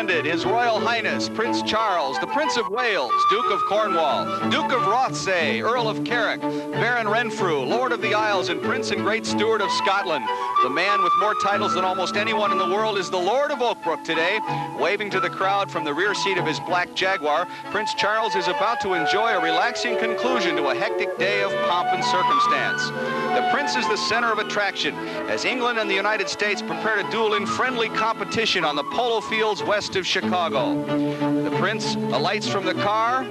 His Royal Highness Prince Charles, the Prince of Wales, Duke of Cornwall, Duke of Rothesay, Earl of Carrick, Baron Renfrew, Lord of the Isles, and Prince and Great Steward of Scotland. The man with more titles than almost anyone in the world is the Lord of Oak Brook today. Waving to the crowd from the rear seat of his black Jaguar, Prince Charles is about to enjoy a relaxing conclusion to a hectic day of pomp and circumstance. The Prince is the center of attraction as England and the United States prepare to duel in friendly competition on the polo fields west of Chicago. The Prince alights from the car,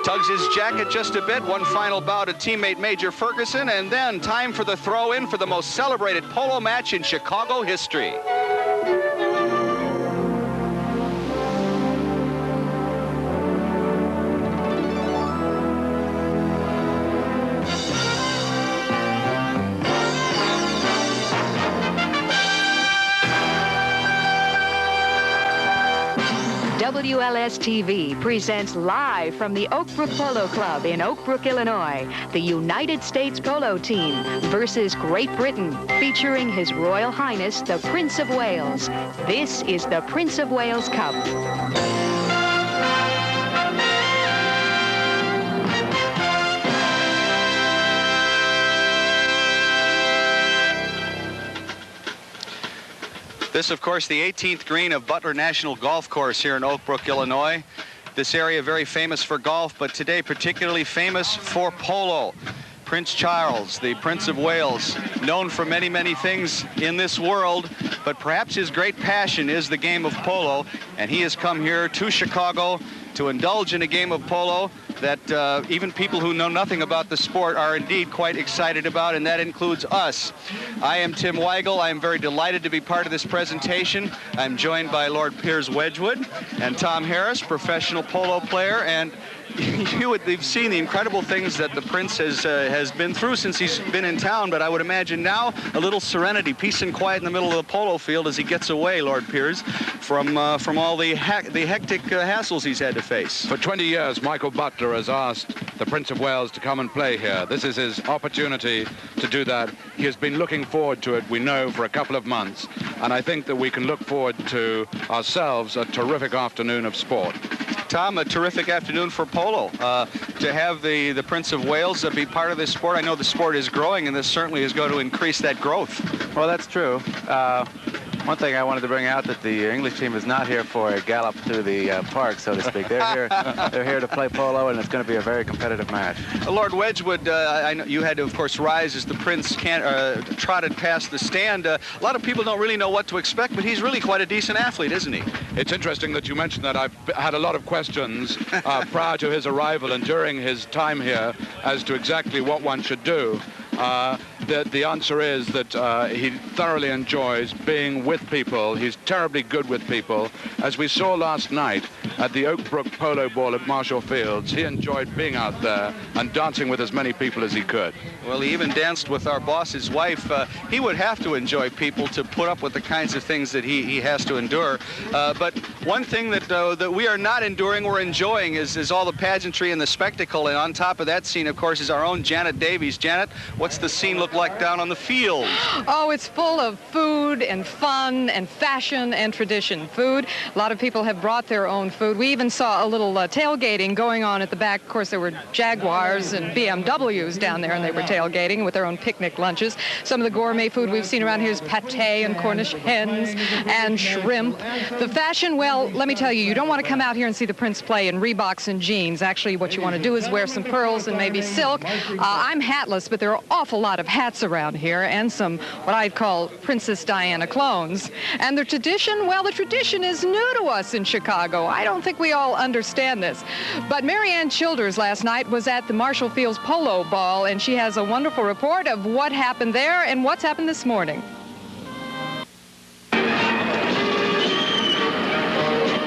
tugs his jacket just a bit, one final bow to teammate Major Ferguson, and then time for the throw-in for the most celebrated polo match in Chicago history. WLS-TV presents live from the Oak Brook Polo Club in Oak Brook, Illinois, the United States Polo Team versus Great Britain, featuring His Royal Highness, the Prince of Wales. This is the Prince of Wales Cup. This, of course, the 18th green of Butler National Golf Course here in Oak Brook, Illinois. This area very famous for golf, but today particularly famous for polo. Prince Charles, the Prince of Wales, known for many, many things in this world, but perhaps his great passion is the game of polo, and he has come here to Chicago to indulge in a game of polo that even people who know nothing about the sport are indeed quite excited about, and that includes us. I am Tim Weigel. I am very delighted to be part of this presentation. I'm joined by Lord Piers Wedgwood and Tom Harris, professional polo player, and you've seen the incredible things that the Prince has been through since he's been in town, but I would imagine now a little serenity, peace and quiet in the middle of the polo field as he gets away, Lord Piers, from all the hectic hassles he's had to face. For 20 years, Michael Butler has asked the Prince of Wales to come and play here. This is his opportunity to do that. He has been looking forward to it, we know, for a couple of months, and I think that we can look forward to ourselves a terrific afternoon of sport. Tom, a terrific afternoon for polo. To have the Prince of Wales be part of this sport, I know the sport is growing, and this certainly is going to increase that growth. Well, that's true. One thing I wanted to bring out, that the English team is not here for a gallop through the park, so to speak. They're here to play polo, and it's going to be a very competitive match. Lord Wedgwood, I know you had to, of course, rise as the Prince trotted past the stand. A lot of people don't really know what to expect, but he's really quite a decent athlete, isn't he? It's interesting that you mentioned that. I've had a lot of questions prior to his arrival and during his time here as to exactly what one should do. The answer is that he thoroughly enjoys being with people. He's terribly good with people. As we saw last night at the Oak Brook Polo Ball at Marshall Fields, he enjoyed being out there and dancing with as many people as he could. Well, he even danced with our boss's wife. He would have to enjoy people to put up with the kinds of things that he has to endure. But one thing that we are not enduring, we're enjoying, is all the pageantry and the spectacle. And on top of that scene, of course, is our own Janet Davies. Janet, what's the scene look like down on the field? Oh, it's full of food and fun and fashion and tradition. Food, a lot of people have brought their own food. We even saw a little tailgating going on at the back. Of course, there were Jaguars and BMWs down there, and they were tailgating with their own picnic lunches. Some of the gourmet food we've seen around here is pate and Cornish hens and shrimp. The fashion, well, let me tell you, you don't want to come out here and see the Prince play in Reeboks and jeans. Actually, what you want to do is wear some pearls and maybe silk. I'm hatless, but there are an awful lot of hats around here and some what I'd call Princess Diana clones. And the tradition, well, the tradition is new to us in Chicago. I don't think we all understand this. But Marianne Childers last night was at the Marshall Fields Polo Ball, and she has a wonderful report of what happened there and what's happened this morning.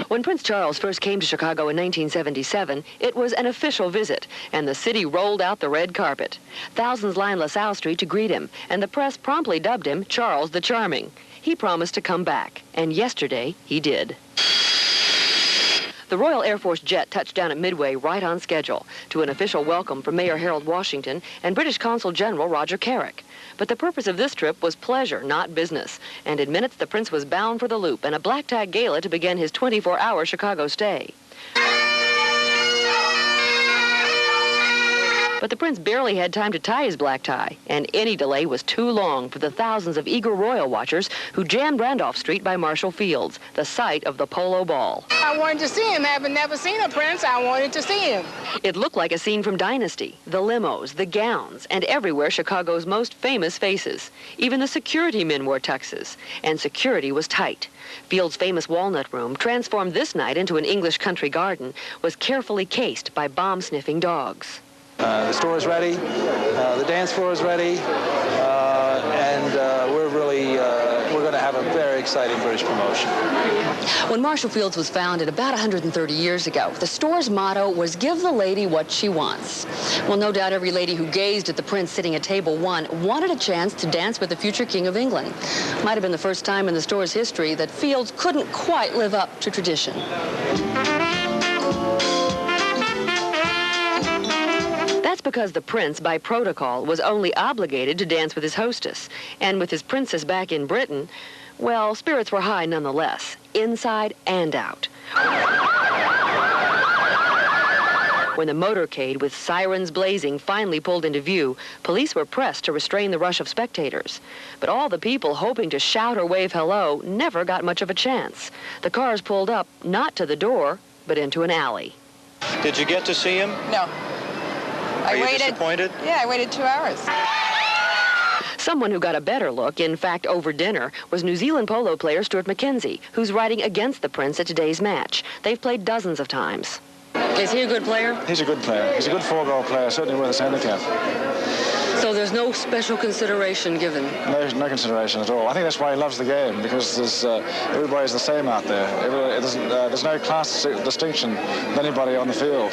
When Prince Charles first came to Chicago in 1977, it was an official visit, and the city rolled out the red carpet. Thousands lined LaSalle Street to greet him, and the press promptly dubbed him Charles the Charming. He promised to come back, and yesterday he did. The Royal Air Force jet touched down at Midway right on schedule, to an official welcome from Mayor Harold Washington and British Consul General Roger Carrick. But the purpose of this trip was pleasure, not business. And in minutes, the prince was bound for the Loop and a black-tie gala to begin his 24-hour Chicago stay. But the prince barely had time to tie his black tie, and any delay was too long for the thousands of eager royal watchers who jammed Randolph Street by Marshall Fields, the site of the Polo Ball. I wanted to see him. Having never seen a prince, I wanted to see him. It looked like a scene from Dynasty, the limos, the gowns, and everywhere Chicago's most famous faces. Even the security men wore tuxes, and security was tight. Field's famous Walnut Room, transformed this night into an English country garden, was carefully cased by bomb-sniffing dogs. The store is ready, the dance floor is ready, and we're going to have a very exciting British promotion. When Marshall Fields was founded about 130 years ago, the store's motto was "Give the lady what she wants." Well, no doubt every lady who gazed at the prince sitting at table 1 wanted a chance to dance with the future King of England. Might have been the first time in the store's history that Fields couldn't quite live up to tradition. That's because the prince, by protocol, was only obligated to dance with his hostess. And with his princess back in Britain, well, spirits were high nonetheless, inside and out. When the motorcade with sirens blazing finally pulled into view, police were pressed to restrain the rush of spectators. But all the people hoping to shout or wave hello never got much of a chance. The cars pulled up, not to the door, but into an alley. Did you get to see him? No. Are you disappointed? Yeah, I waited 2 hours. Someone who got a better look, in fact over dinner, was New Zealand polo player Stuart McKenzie, who's riding against the prince at today's match. They've played dozens of times. Is he a good player? He's a good player. He's a good 4-goal player, certainly with his handicap. So there's no special consideration given? No consideration at all. I think that's why he loves the game, because everybody's the same out there. There's no class distinction with anybody on the field.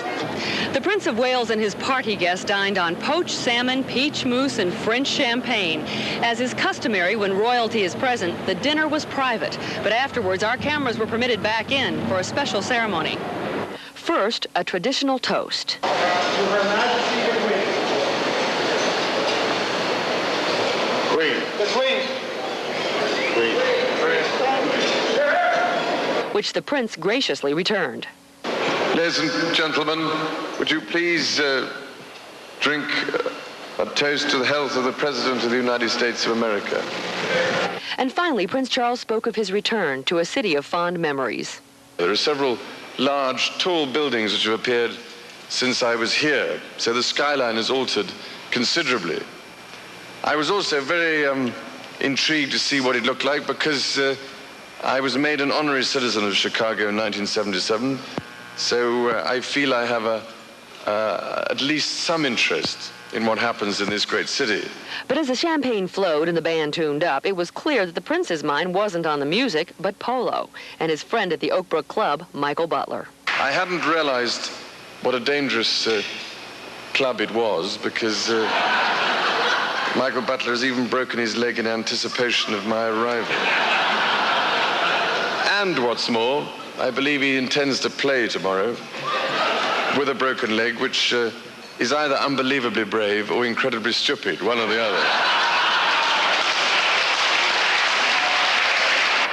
The Prince of Wales and his party guests dined on poached salmon, peach mousse, and French champagne. As is customary when royalty is present, the dinner was private, but afterwards our cameras were permitted back in for a special ceremony. First, a traditional toast. Queen. The Queen. Queen. Which the prince graciously returned. Ladies and gentlemen, would you please drink a toast to the health of the President of the United States of America. And finally, Prince Charles spoke of his return to a city of fond memories. There are several large, tall buildings which have appeared since I was here, so the skyline has altered considerably. I was also very intrigued to see what it looked like because I was made an honorary citizen of Chicago in 1977, so I feel I have at least some interest in what happens in this great city. But as the champagne flowed and the band tuned up, it was clear that the prince's mind wasn't on the music, but polo, and his friend at the Oak Brook Club, Michael Butler. I hadn't realized what a dangerous club it was because Michael Butler has even broken his leg in anticipation of my arrival. And what's more, I believe he intends to play tomorrow with a broken leg, which is either unbelievably brave or incredibly stupid, one or the other.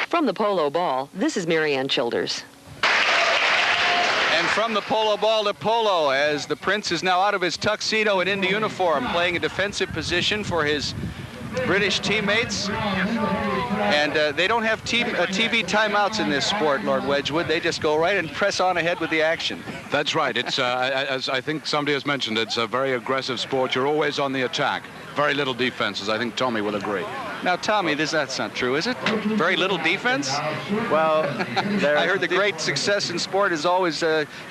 From the Polo Ball, this is Marianne Childers. And from the Polo Ball to polo, as the prince is now out of his tuxedo and into uniform, playing a defensive position for his British teammates. And they don't have TV timeouts in this sport, Lord Wedgwood. They just go right and press on ahead with the action. That's right. It's, as I think somebody has mentioned, it's a very aggressive sport. You're always on the attack. Very little defense, as I think Tommy will agree. Now, Tommy, that's not true, is it? Very little defense? Well, I heard the great success in sport is always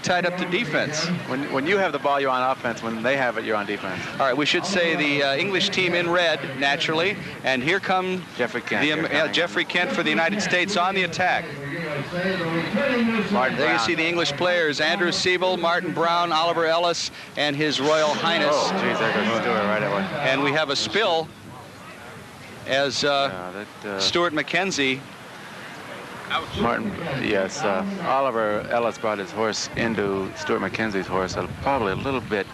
tied up to defense. When you have the ball, you're on offense. When they have it, you're on defense. All right, we should say the English team in red, naturally. And here come Jeffrey Kent. Jeffrey Kent for the United States on the attack. Martin there Brown. You see the English players, Andrew Siebel, Martin Brown, Oliver Ellis, and His Royal Highness. Oh, geez, there goes Stuart right away. And we have a spill as Stuart McKenzie. Oliver Ellis brought his horse into Stuart McKenzie's horse probably a little bit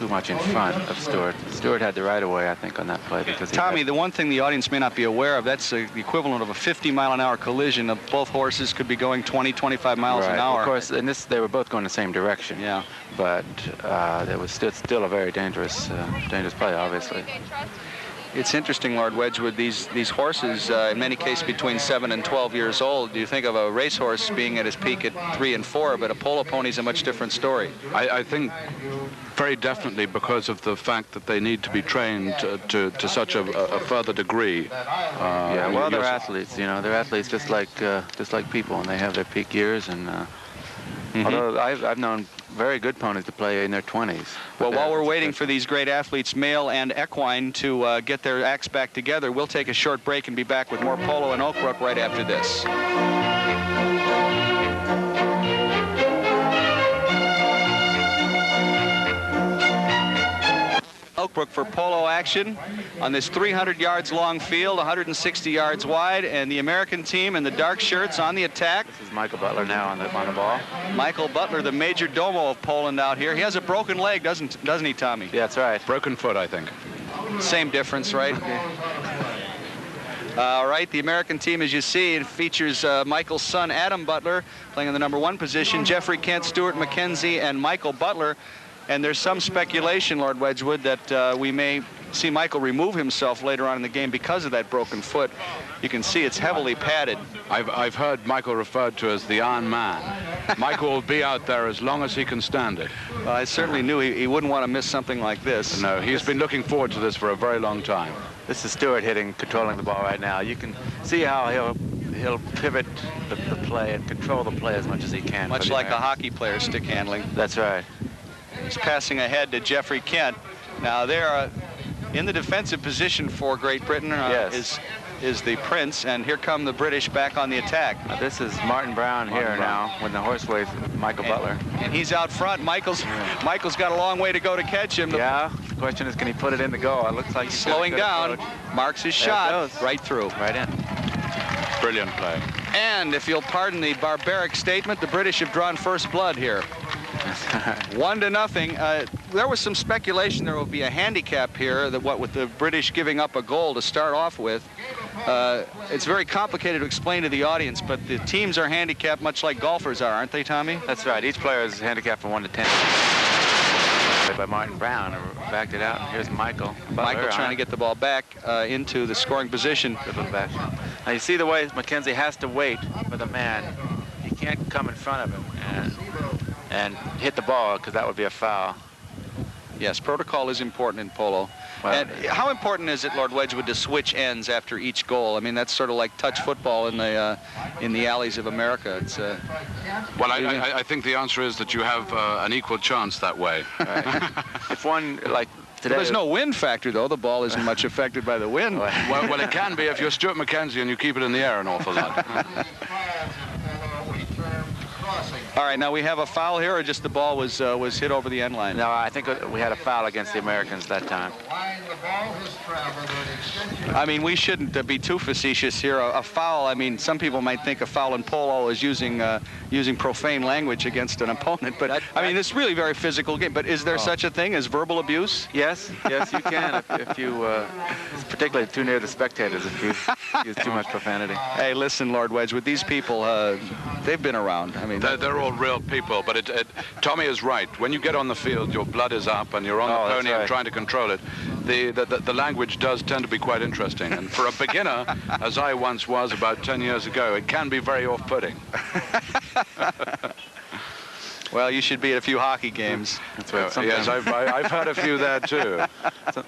too much in front of Stewart. Stewart had the right of way, I think, on that play because Tommy, the one thing the audience may not be aware of, that's the equivalent of a 50-mile-an-hour collision. Of both horses could be going 20, 25 miles an hour. Of course, and they were both going the same direction. Yeah. But it was still a very dangerous play, obviously. It's interesting, Lord Wedgwood, these horses, in many cases between 7 and 12 years old. Do you think of a racehorse being at his peak at 3 and 4, but a polo pony's a much different story? I think very definitely because of the fact that they need to be trained to such a further degree. Yeah, well, they're athletes, you know. They're athletes just like people, and they have their peak years. And although I've known very good ponies to play in their 20s. Well, while we're waiting for these great athletes, male and equine, to get their acts back together, we'll take a short break and be back with more polo in Oak Brook right after this. Oak Brook for polo action on this 300 yards long field, 160 yards wide, and the American team in the dark shirts on the attack. This is Michael Butler now on the ball. Michael Butler, the major domo of Poland out here. He has a broken leg, doesn't he, Tommy? Yeah, that's right. Broken foot, I think. Same difference, right? All right, the American team, as you see, it features Michael's son, Adam Butler, playing in the #1 position, Jeffrey Kent, Stuart McKenzie, and Michael Butler. And there's some speculation, Lord Wedgwood, that we may see Michael remove himself later on in the game because of that broken foot. You can see it's heavily padded. I've heard Michael referred to as the Iron Man. Michael will be out there as long as he can stand it. I certainly knew he wouldn't want to miss something like this. No, he's been looking forward to this for a very long time. This is Stewart controlling the ball right now. You can see how he'll pivot the play and control the play as much as he can. Much like a hockey player stick handling. That's right. He's passing ahead to Jeffrey Kent. Now they're in the defensive position for Great Britain. Yes. Is the Prince, and here come the British back on the attack. Now, this is Martin Brown now when the horse weighs Michael Butler. And he's out front. Michael's got a long way to go to catch him. Yeah, the question is, can he put it in the goal? It looks like he's slowing down, marks his shot, right through. Right in. Brilliant play. And if you'll pardon the barbaric statement, the British have drawn first blood here. 1-0. There was some speculation there will be a handicap here, that what with the British giving up a goal to start off with. It's very complicated to explain to the audience, but the teams are handicapped much like golfers are, aren't they, Tommy? That's right. Each player is handicapped from 1 to 10. By Martin Brown, backed it out. And here's Michael. Michael trying to get the ball back into the scoring position. Good little back. Now you see the way McKenzie has to wait for the man. He can't come in front of him and hit the ball, because that would be a foul. Yes, protocol is important in polo. Well, and how important is it, Lord Wedgwood, to switch ends after each goal? I mean, that's sort of like touch football in the alleys of America. It's well, I think the answer is that you have an equal chance that way. Right. If one, like today... There's no wind factor, though. The ball isn't much affected by the wind. Well, it can be if you're Stuart McKenzie and you keep it in the air an awful lot. All right, now we have a foul here, or just the ball was hit over the end line? No, I think we had a foul against the Americans that time. I mean, we shouldn't be too facetious here. A foul, I mean, some people might think a foul in polo is using profane language against an opponent, but I mean, it's really very physical game. But is there such a thing as verbal abuse? Yes, you can if you, particularly too near the spectators, if you use too much profanity. Hey, listen, Lord Wedgwood, these people, they've been around. I mean, they're all real people, but Tommy is right. When you get on the field, your blood is up and you're on the pony and trying to control it. The language does tend to be quite interesting, and for a beginner, as I once was about 10 years ago, it can be very off-putting. Well, you should be at a few hockey games. That's right. Yes, I've had a few there too.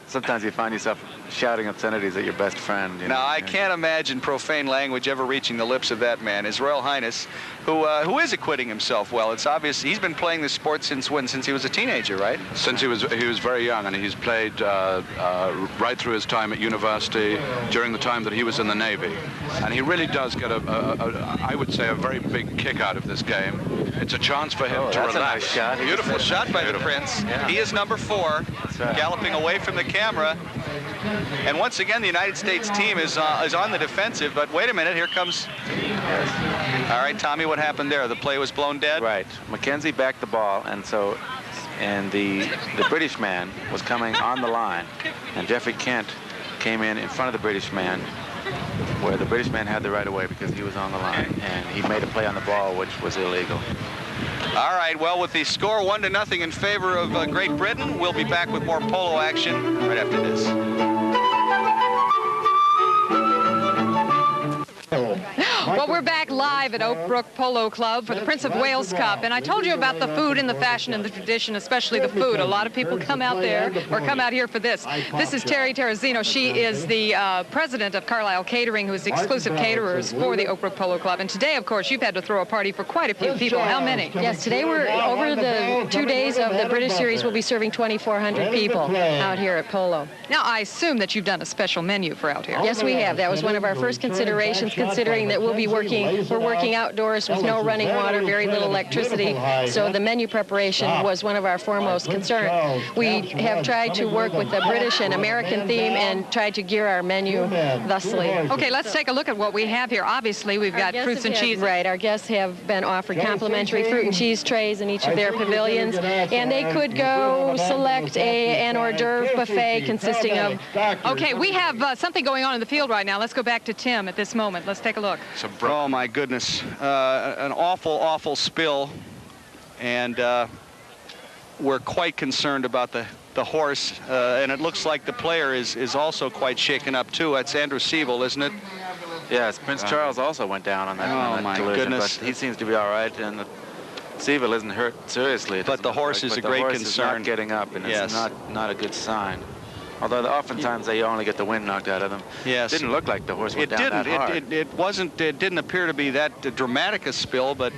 Sometimes you find yourself shouting obscenities at your best friend. You know? Now, I can't imagine profane language ever reaching the lips of that man. His Royal Highness, who is acquitting himself well. It's obvious he's been playing this sport since when? Since he was a teenager, right? Since he was very young, and he's played right through his time at university, during the time that he was in the Navy. And he really does get I would say, a very big kick out of this game. It's a chance for him to relax. A nice shot. Beautiful shot by the Prince. Yeah. He is number 4, galloping away from the camera. And once again, the United States team is on the defensive. But wait a minute, here comes... All right, Tommy, what happened there? The play was blown dead? Right. McKenzie backed the ball, and so and the British man was coming on the line, and Jeffrey Kent came in front of the British man, where the British man had the right of way because he was on the line, and he made a play on the ball which was illegal. All right, well, with the score 1-0 in favor of Great Britain, we'll be back with more polo action right after this. Well, we're back live at Oak Brook Polo Club for the Prince of Wales Cup, and I told you about the food and the fashion and the tradition, especially the food. A lot of people come out there or come out here for this. This is Terry Terrazino. She is the president of Carlisle Catering, who is the exclusive caterers for the Oak Brook Polo Club. And today, of course, you've had to throw a party for quite a few people. How many? Yes, today we're over the 2 days of the British Series. We'll be serving 2,400 people out here at Polo. Now, I assume that you've done a special menu for out here. Yes, we have. That was one of our first considerations, considering that we're working outdoors with no running water, very little electricity. So the menu preparation was one of our foremost concerns. We have tried to work with the British and American theme and tried to gear our menu thusly. Okay, let's take a look at what we have here. Obviously, we've got fruits and cheese. Right, our guests have been offered complimentary fruit and cheese trays in each of their pavilions, and they could go select an hors d'oeuvre buffet consisting of... Okay, we have something going on in the field right now. Let's go back to Tim at this moment. Let's take a look. Oh, my goodness. An awful, awful spill. And we're quite concerned about the horse. And it looks like the player is also quite shaken up, too. That's Andrew Siebel, isn't it? Yes, Prince Charles also went down on that, my collision, goodness. but he seems to be all right, and Siebel isn't hurt seriously. But the horse is a great concern. Is not getting up, and it's not a good sign. Although oftentimes they only get the wind knocked out of them. Yes. It didn't look like the horse went down that hard. It didn't appear to be that dramatic a spill, but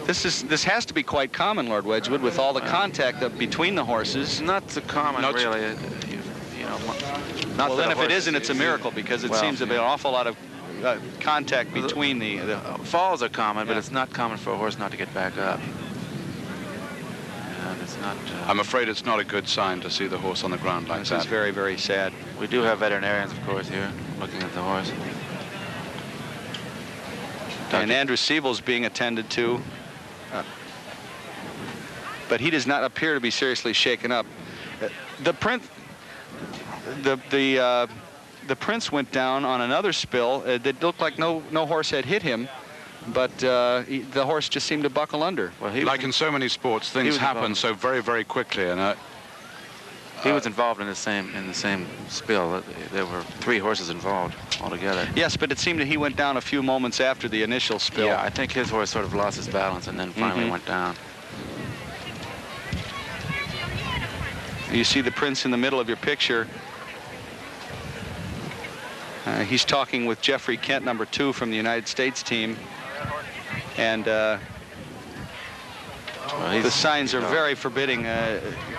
this has to be quite common, Lord Wedgwood, with all the contact between the horses. Not so common, really. Well, then if it isn't, it's a miracle, because it seems to be an awful lot of contact between the falls are common, but it's not common for a horse not to get back up. And it's not. I'm afraid it's not a good sign to see the horse on the ground like that. This is very, very sad. We do have veterinarians, of course, here looking at the horse. And Andrew Siebel's being attended to, but he does not appear to be seriously shaken up. The prince. The prince went down on another spill that looked like no horse had hit him, but the horse just seemed to buckle under. Well, like in so many sports, things happen so very, very quickly, and he was involved in the same spill. There were 3 horses involved altogether. Yes, but it seemed that he went down a few moments after the initial spill. Yeah, I think his horse sort of lost his balance and then finally went down. You see the prince in the middle of your picture. He's talking with Jeffrey Kent, number 2 from the United States team. And the signs are very forbidding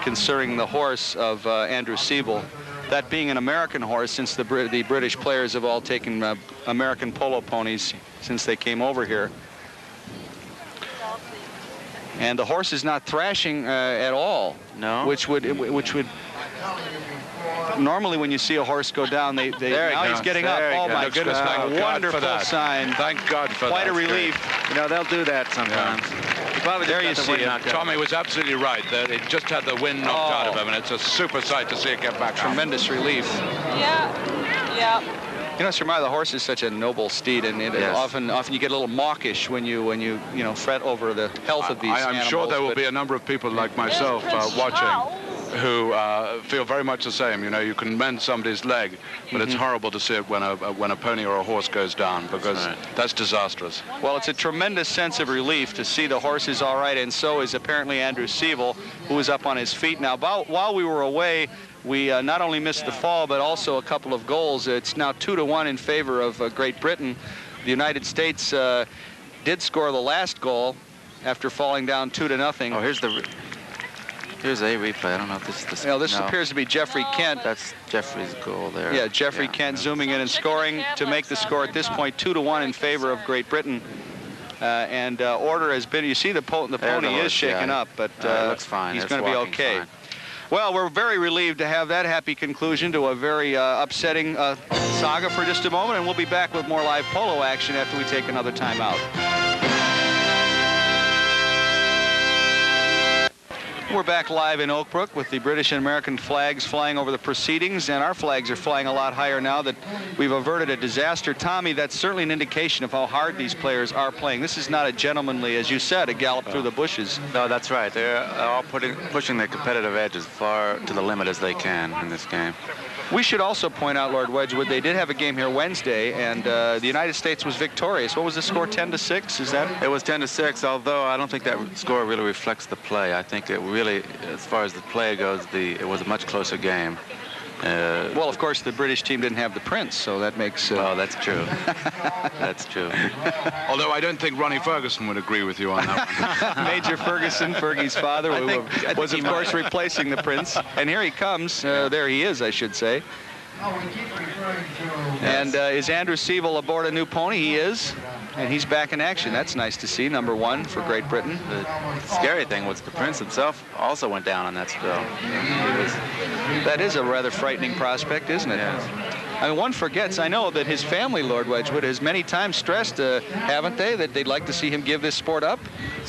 concerning the horse of Andrew Siebel. That being an American horse, since the British players have all taken American polo ponies since they came over here. And the horse is not thrashing at all. No. Which would normally when you see a horse go down, now he's getting up. Oh my goodness, wonderful sign. Thank God for that. Quite a relief. You know, they'll do that sometimes. Yeah. There you see it. Tommy was absolutely right. It just had the wind knocked out of him, and it's a super sight to see it get back. Tremendous relief. Yeah. You know, Sir Mara, the horse is such a noble steed, and often you get a little mawkish when you fret over the health of these animals. I'm sure there will be a number of people like myself watching who feel very much the same. You know, you can mend somebody's leg, but it's horrible to see it when a pony or a horse goes down, because that's disastrous. Well, it's a tremendous sense of relief to see the horse is all right, and so is apparently Andrew Siebel, who is up on his feet now. While we were away, we not only missed the fall, but also a couple of goals. It's now 2-1 in favor of Great Britain. The United States did score the last goal after falling down 2-0. Oh, here's a replay. I don't know if this is the... This appears to be Jeffrey Kent. That's Jeffrey's goal there. Yeah, Jeffrey Kent zooming in and scoring to make the score at this point 2-1 in favor of Great Britain. And order has been, you see the pony is shaken up, but it looks fine. He's going to be okay. Fine. Well, we're very relieved to have that happy conclusion to a very upsetting saga for just a moment, and we'll be back with more live polo action after we take another time out. We're back live in Oak Brook with the British and American flags flying over the proceedings, and our flags are flying a lot higher now that we've averted a disaster. Tommy, that's certainly an indication of how hard these players are playing. This is not a gentlemanly, as you said, a gallop through the bushes. No, that's right. They're all pushing their competitive edge as far to the limit as they can in this game. We should also point out, Lord Wedgwood, they did have a game here Wednesday, and the United States was victorious. What was the score, 10-6? Is that? It was 10-6, although I don't think that score really reflects the play. I think it really, as far as the play goes, it was a much closer game. Well, of course, the British team didn't have the Prince, so that makes... Well, that's true. That's true. Although I don't think Ronnie Ferguson would agree with you on that one. Major Ferguson, Fergie's father, was, of course, replacing the Prince. And here he comes. There he is, I should say. And is Andrew Seville aboard a new pony? He is. And he's back in action. That's nice to see, number 1 for Great Britain. The scary thing was the Prince himself also went down on that spill. That is a rather frightening prospect, isn't it? Yes. I mean, one forgets, I know that his family, Lord Wedgwood, has many times stressed, haven't they, that they'd like to see him give this sport up?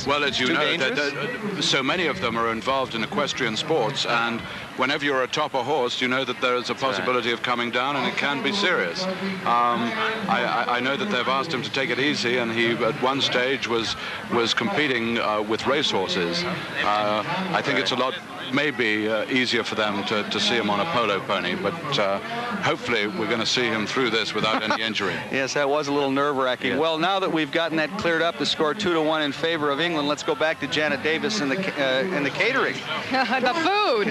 Well, as you know, so many of them are involved in equestrian sports, and whenever you're atop a horse, you know that there is a possibility of coming down, and it can be serious. I know that they've asked him to take it easy, and he, at one stage, was competing with racehorses. I think it's a lot maybe easier for them to see him on a polo pony, but hopefully we're going to see him through this without any injury. Yes, that was a little nerve-wracking. Yeah. Well, now that we've gotten that cleared up, the score 2-1 in favor of England, let's go back to Janet Davis in the catering. The food.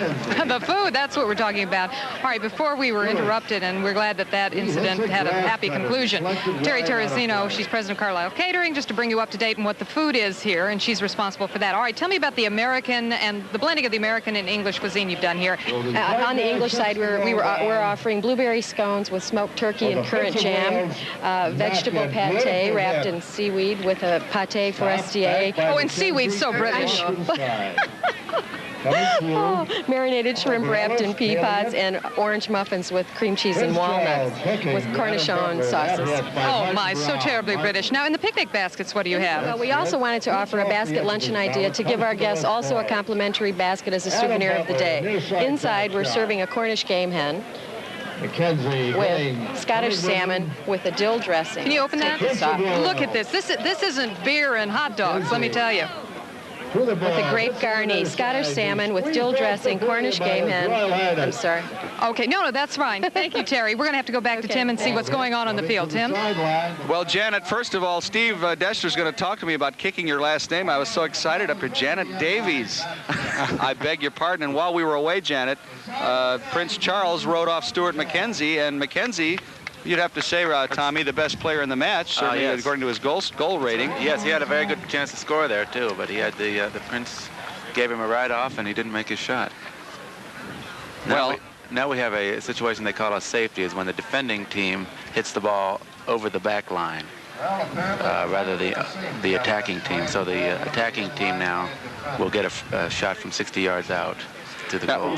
The food, that's what we're talking about. All right, before we were interrupted, and we're glad that incident had a happy conclusion. Terry Terrazino, she's president of Carlisle Catering, just to bring you up to date on what the food is here, and she's responsible for that. All right, tell me about the American and the blending of the American and English cuisine you've done here. On the English side, we're offering blueberry scones with smoked turkey and currant jam, vegetable pate wrapped in seaweed with a pate for SDA. Oh, and seaweed's so British. Marinated shrimp wrapped in pea pods, and orange muffins with cream cheese and walnuts with cornichon sauces. Oh my, so terribly British. Now in the picnic baskets, what do you have? Well, we also wanted to offer a basket luncheon idea to give our guests also a complimentary basket as a souvenir of the day. Inside, we're serving a Cornish game hen with Scottish salmon with a dill dressing. Can you open that? Look at this. This isn't beer and hot dogs, let me tell you. With a grape garni, Scottish salmon with dill dressing, Cornish game hen. I'm sorry. Okay, no, that's fine. Thank you, Terry. We're going to have to go back to Tim and see what's going on the field. Tim? Well, Janet, first of all, Steve Dester's going to talk to me about kicking your last name. I was so excited up here. Janet Davies. I beg your pardon. And while we were away, Janet, Prince Charles rode off Stuart Mackenzie, and Mackenzie, you'd have to say, Tommy, the best player in the match, certainly yes. According to his goal rating. Yes, he had a very good chance to score there, too, but he had the Prince gave him a ride-off, and he didn't make his shot. Now we have a situation they call a safety, is when the defending team hits the ball over the back line, rather the attacking team. So the attacking team now will get a shot from 60 yards out.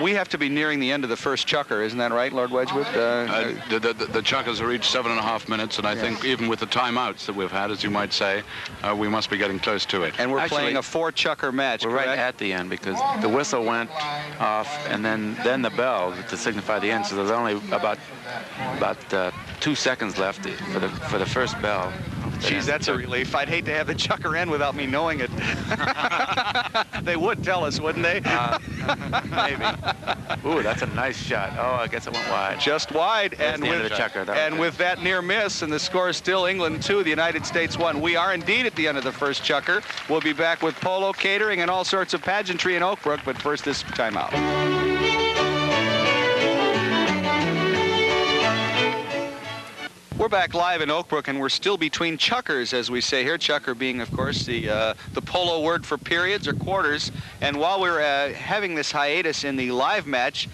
We have to be nearing the end of the first chukker, isn't that right, Lord Wedgwood? The chukkers are each 7.5 minutes, and I think even with the timeouts that we've had, as you might say, we must be getting close to it. And we're playing a 4-chukker match, We're correct? Right at the end, because the whistle went off, and then the bell to signify the end. So there's only about 2 seconds left for the first bell. Geez, that's a relief. I'd hate to have the chukker end without me knowing it. They would tell us, wouldn't they? Maybe. Ooh, that's a nice shot. Oh, I guess it went wide. Just wide. And with that near miss, and the score is still England 2, the United States 1. We are indeed at the end of the first chukker. We'll be back with polo catering and all sorts of pageantry in Oak Brook, but first this timeout. We're back live in Oak Brook, and we're still between chukkers, as we say here. Chukker being, of course, the polo word for periods or quarters. And while we're having this hiatus in the live match,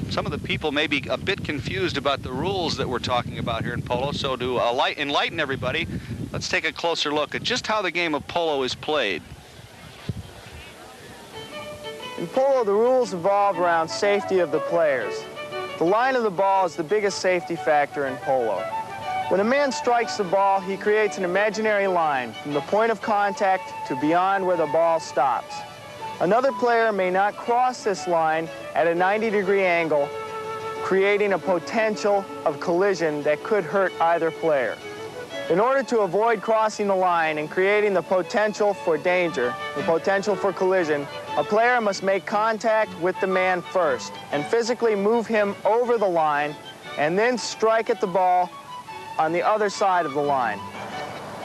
some of the people may be a bit confused about the rules that we're talking about here in polo. So to enlighten everybody, let's take a closer look at just how the game of polo is played. In polo, the rules revolve around safety of the players. The line of the ball is the biggest safety factor in polo. When a man strikes the ball, he creates an imaginary line from the point of contact to beyond where the ball stops. Another player may not cross this line at a 90-degree angle, creating a potential of collision that could hurt either player. In order to avoid crossing the line and creating the potential for danger, the potential for collision, a player must make contact with the man first and physically move him over the line and then strike at the ball on the other side of the line.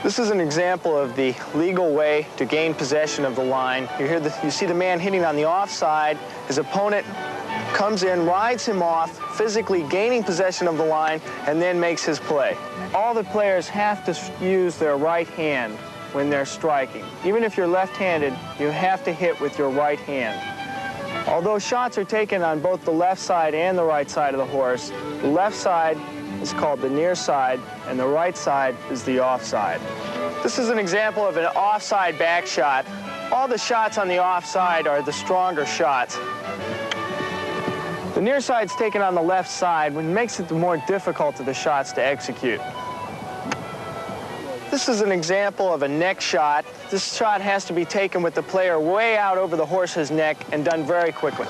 This is an example of the legal way to gain possession of the line. You see the man hitting on the offside. His opponent comes in, rides him off, physically gaining possession of the line, and then makes his play. All the players have to use their right hand when they're striking. Even if you're left-handed, you have to hit with your right hand. Although shots are taken on both the left side and the right side of the horse, the left side is called the near side, and the right side is the offside. This is an example of an offside back shot. All the shots on the offside are the stronger shots. The near side's taken on the left side, which makes it the more difficult of the shots to execute. This is an example of a neck shot. This shot has to be taken with the player way out over the horse's neck and done very quickly.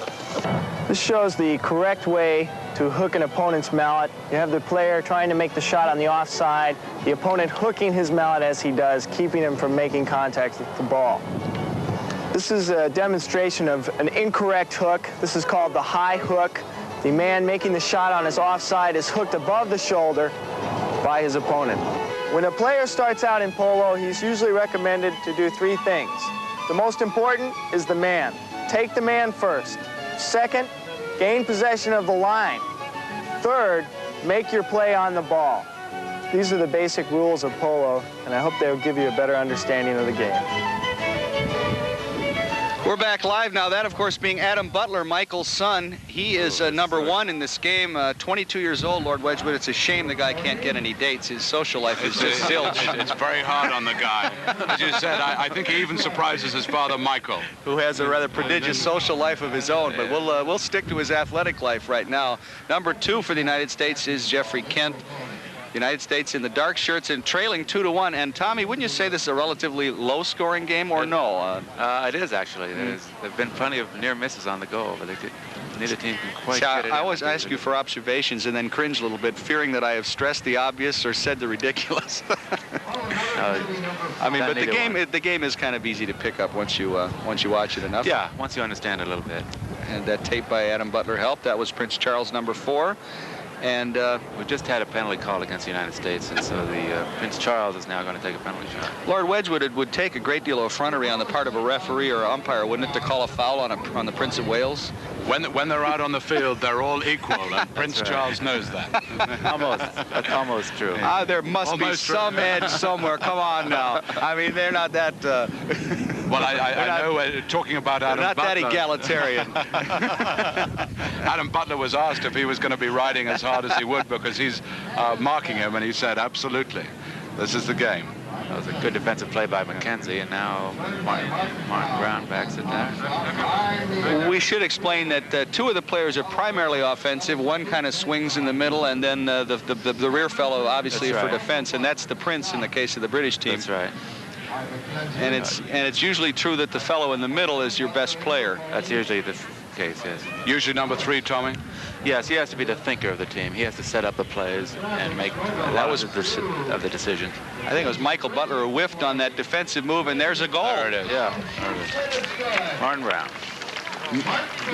This shows the correct way to hook an opponent's mallet. You have the player trying to make the shot on the offside, the opponent hooking his mallet as he does, keeping him from making contact with the ball. This is a demonstration of an incorrect hook. This is called the high hook. The man making the shot on his offside is hooked above the shoulder by his opponent. When a player starts out in polo, he's usually recommended to do three things. The most important is the man. Take the man first. Second, gain possession of the line. Third, make your play on the ball. These are the basic rules of polo, and I hope they'll give you a better understanding of the game. We're back live now. That, of course, being Adam Butler, Michael's son. He is number one in this game, 22 years old, Lord Wedgwood. It's a shame the guy can't get any dates. His social life is just zilch. It's very hard on the guy. As you said, I think he even surprises his father, Michael, who has a rather prodigious social life of his own. But we'll stick to his athletic life right now. Number two for the United States is Jeffrey Kent. United States in the dark shirts and trailing 2-1. And Tommy, wouldn't you say this is a relatively low-scoring game, or no? It is, actually. There've been plenty of near misses on the goal, but neither team can quite get it. I always ask you for observations and then cringe a little bit, fearing that I have stressed the obvious or said the ridiculous. I mean, but the game is kind of easy to pick up once you watch it enough. Yeah, once you understand it a little bit. And that tape by Adam Butler helped. That was Prince Charles, number 4. And we just had a penalty call against the United States, and so the Prince Charles is now going to take a penalty shot. Lord Wedgwood, it would take a great deal of effrontery on the part of a referee or umpire, wouldn't it, to call a foul on the Prince of Wales? When they're out on the field, they're all equal, and Prince Charles knows that. That's almost true. There must be some edge somewhere. Come on now. I mean, they're not that... Well, I know, talking about Adam Butler... They're not that egalitarian. Adam Butler was asked if he was going to be riding as hard as he would because he's marking him, and he said, absolutely, this is the game. That was a good defensive play by McKenzie, and now Martin Brown backs it down. We should explain that 2 of the players are primarily offensive. One kind of swings in the middle, and then the rear fellow, obviously, for defense, and that's the Prince in the case of the British team. That's right. And it's usually true that the fellow in the middle is your best player. That's usually the case, yes. Usually number 3, Tommy? Yes, he has to be the thinker of the team. He has to set up the plays and make a lot of the decisions. I think it was Michael Butler who whiffed on that defensive move, and there's a goal. There it is. Yeah. Martin Brown.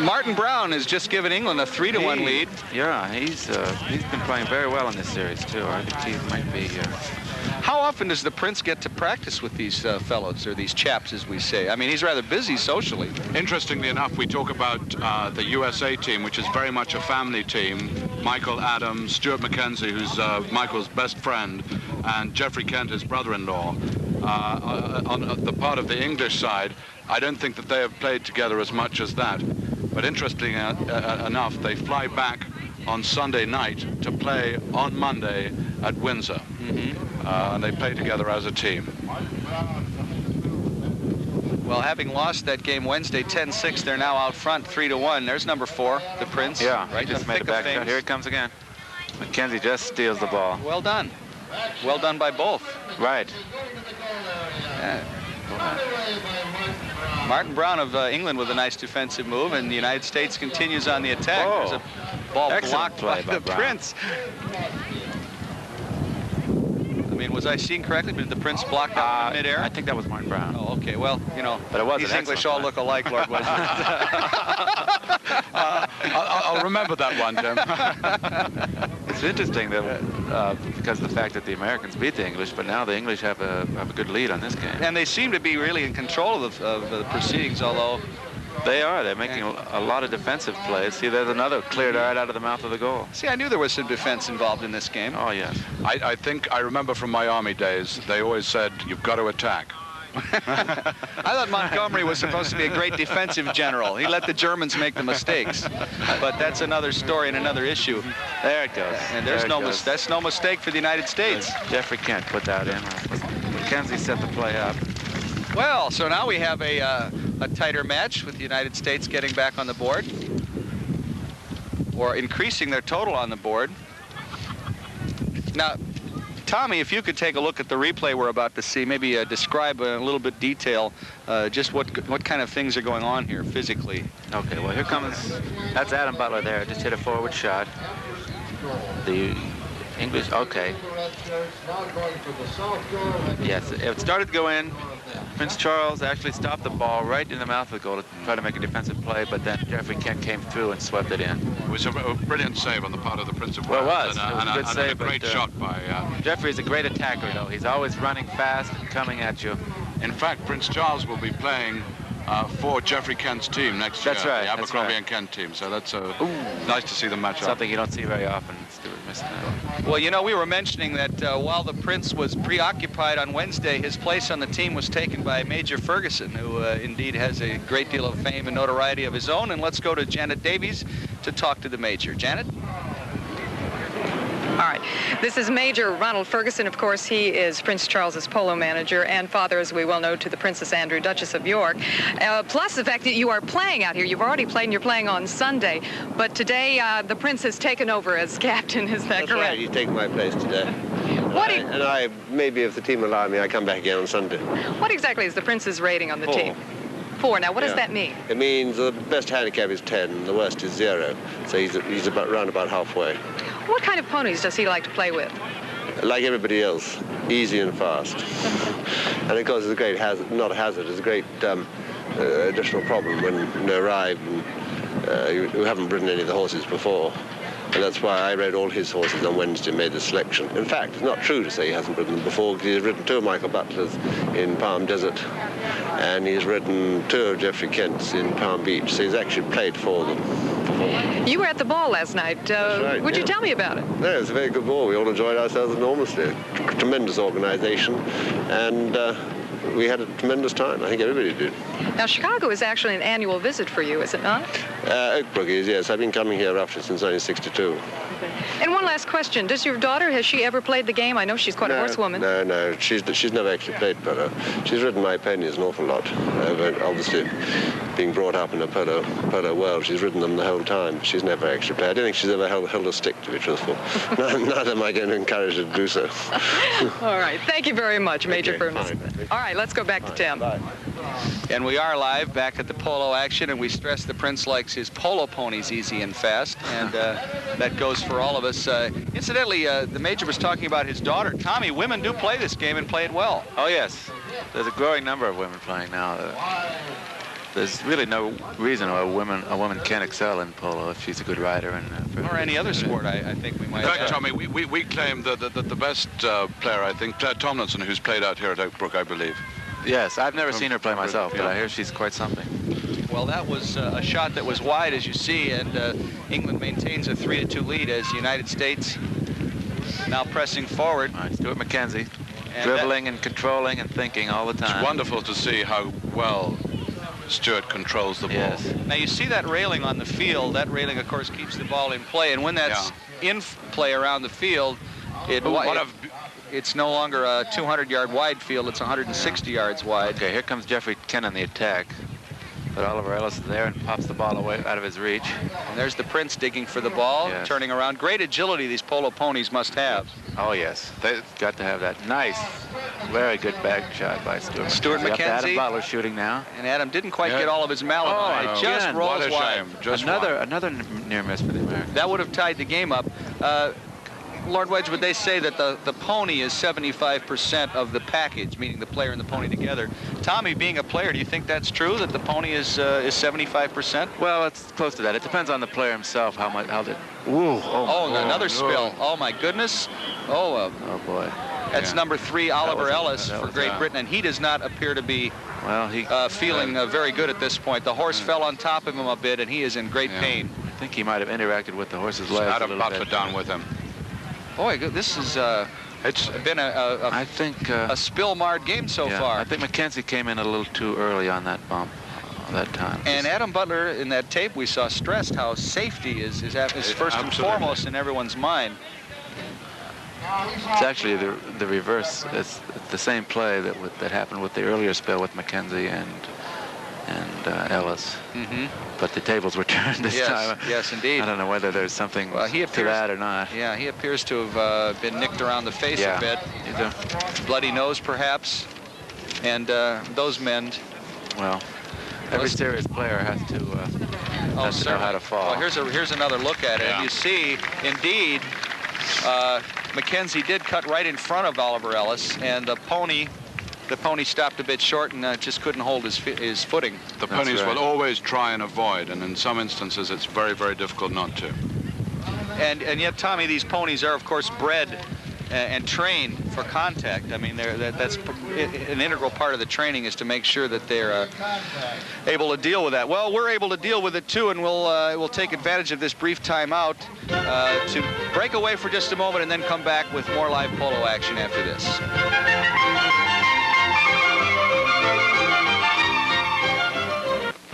Martin Brown has just given England a 3-1 lead. Yeah, he's been playing very well in this series, too. I think he might be... How often does the Prince get to practice with these fellows, or these chaps, as we say? I mean, he's rather busy socially. Interestingly enough, we talk about the USA team, which is very much a family team. Michael, Adam, Stuart McKenzie, who's Michael's best friend, and Jeffrey Kent, his brother-in-law. On the part of the English side, I don't think that they have played together as much as that. But interestingly enough, they fly back on Sunday night to play on Monday at Windsor. And they play together as a team. Well, having lost that game Wednesday 10-6, they're now out front 3-1. There's number 4, the Prince. Yeah, right, he just made a back shot. Here it comes again. McKenzie just steals the ball. Well done. Well done by both. Right. Martin Brown of England with a nice defensive move, and the United States continues on the attack. Oh, there's a ball excellent blocked by the Brown. Prince. I mean, was I seeing correctly? Did the Prince block that in midair? I think that was Martin Brown. Oh, okay. Well, you know, but it was these an English excellent all look alike, Lord Wesley. I'll remember that one, Jim. It's interesting that because of the fact that the Americans beat the English, but now the English have a good lead on this game. And they seem to be really in control of the proceedings, although they are. They're making a lot of defensive plays. See, there's another cleared right out of the mouth of the goal. See, I knew there was some defense involved in this game. Oh, yes. I think I remember from my Army days, they always said, you've got to attack. I thought Montgomery was supposed to be a great defensive general. He let the Germans make the mistakes. But that's another story and another issue. There it goes. And there's that's no mistake for the United States. Jeffrey Kent put that in. Mackenzie set the play up. Well, so now we have a tighter match with the United States getting back on the board, or increasing their total on the board. Now, Tommy, if you could take a look at the replay we're about to see, maybe describe a little bit detail just what kind of things are going on here physically. Okay, well, here comes, that's Adam Butler there, just hit a forward shot. The English, okay. Yes, it started to go in. Prince Charles actually stopped the ball right in the mouth of the goal to try to make a defensive play, but then Jeffrey Kent came through and swept it in. It was a brilliant save on the part of the Prince of Wales. Well, it was. And, It was a good save, a great but, shot by... Jeffrey's a great attacker, though. He's always running fast and coming at you. In fact, Prince Charles will be playing for Jeffrey Kent's team next year. That's right. The Abercrombie and Kent team. So that's nice to see them match up. Something you don't see very often. Stuart missing that. Well, you know, we were mentioning that while the Prince was preoccupied on Wednesday, his place on the team was taken by Major Ferguson, who indeed has a great deal of fame and notoriety of his own. And let's go to Janet Davies to talk to the Major. Janet? All right. This is Major Ronald Ferguson. Of course, he is Prince Charles's polo manager and father, as we well know, to the Princess Andrew, Duchess of York. Plus the fact that you are playing out here. You've already played and you're playing on Sunday. But today, the Prince has taken over as captain. Is that That's correct? Right. He's taking my place today. And I, maybe if the team allow me, I come back again on Sunday. What exactly is the Prince's rating on the 4. team? 4. Now, what does Yeah. that mean? It means the best handicap is 10, the worst is 0. So he's about round about halfway. What kind of ponies does he like to play with? Like everybody else, easy and fast. And of course, it's a great hazard, not a hazard, it's a great additional problem when you arrive and you haven't ridden any of the horses before. And that's why I rode all his horses on Wednesday and made the selection. In fact, it's not true to say he hasn't ridden them before, because he's ridden 2 of Michael Butler's in Palm Desert, and he's ridden 2 of Jeffrey Kent's in Palm Beach, so he's actually played for them before. You were at the ball last night. That's right, Would you yeah. tell me about it? No, it was a very good ball. We all enjoyed ourselves enormously. Tremendous organisation, and we had a tremendous time. I think everybody did. Now, Chicago is actually an annual visit for you, is it not? Oak Brook is, yes. I've been coming here roughly since 1962. And one last question. Does your daughter, has she ever played the game? I know she's quite a horsewoman. No. She's never actually played polo. She's ridden my ponies an awful lot. But obviously, being brought up in a polo world, she's ridden them the whole time. She's never actually played. I don't think she's ever held a stick, to be truthful. Neither am I going to encourage her to do so. All right. Thank you very much, Major Okay, Ferguson. fine. All right, let's go back to Tim. Bye. And we are live back at the polo action, and we stress the Prince likes his polo ponies easy and fast, and that goes for all of us. Incidentally, the Major was talking about his daughter. Tommy, women do play this game and play it well. Oh, yes. There's a growing number of women playing now. There's really no reason a woman can't excel in polo if she's a good rider. Or any other sport, I think we might. In fact, Tommy, we claim that the best player, I think, Claire Tomlinson, who's played out here at Oak Brook, I believe. Yes, I've never seen her play myself, but I hear she's quite something. Well, that was a shot that was wide, as you see, and England maintains a 3-2 lead as the United States now pressing forward. All right, Stuart Mackenzie, dribbling and controlling and thinking all the time. It's wonderful to see how well Stuart controls the ball. Yes. Now, you see that railing on the field. That railing, of course, keeps the ball in play, and when that's in play around the field, it's no longer a 200-yard wide field. It's 160 yards wide. Okay, here comes Jeffrey Kent on the attack. But Oliver Ellis is there and pops the ball away out of his reach. And there's the Prince digging for the ball, yes. turning around. Great agility these polo ponies must have. Oh, yes. They've got to have that. Nice. Very good back shot by Stuart. Stuart McKenzie. McKenzie. Adam Butler shooting now. And Adam didn't quite get all of his mallet. Oh, It just rolls what a wide. shame. Just Another near miss for the Americans. That would have tied the game up. Lord Wedgwood, they say that the pony is 75% of the package, meaning the player and the pony together. Tommy, being a player, do you think that's true, that the pony is 75%? Well, it's close to that. It depends on the player himself, how the... Ooh, another spill. Oh, my goodness. Oh, boy. That's number 3, Oliver Ellis for Great Britain, and he does not appear to be feeling very good at this point. The horse fell on top of him a bit, and he is in great pain. I think he might have interacted with the horse's legs Adam a little Butler bit. down with him. Boy, this is it's been I think a spill-marred game so far. I think McKenzie came in a little too early on that bump that time. And Adam Butler, in that tape we saw, stressed how safety is first and foremost in everyone's mind. It's actually the reverse. It's the same play that happened with the earlier spell with McKenzie and Ellis. Mm-hmm. But the tables were turned this time. Yes, indeed. I don't know whether there's something to that or not. Yeah, he appears to have been nicked around the face a bit. Bloody nose, perhaps. And those mend. Well, every serious player has to know how to fall. Well, here's another look at it. And you see, indeed, McKenzie did cut right in front of Oliver Ellis, and the pony stopped a bit short and just couldn't hold his footing. The ponies will always try and avoid, and in some instances it's very, very difficult not to. And yet, Tommy, these ponies are, of course, bred and trained for contact. I mean, that's an integral part of the training, is to make sure that they're able to deal with that. Well, we're able to deal with it too, and we'll take advantage of this brief timeout to break away for just a moment and then come back with more live polo action after this.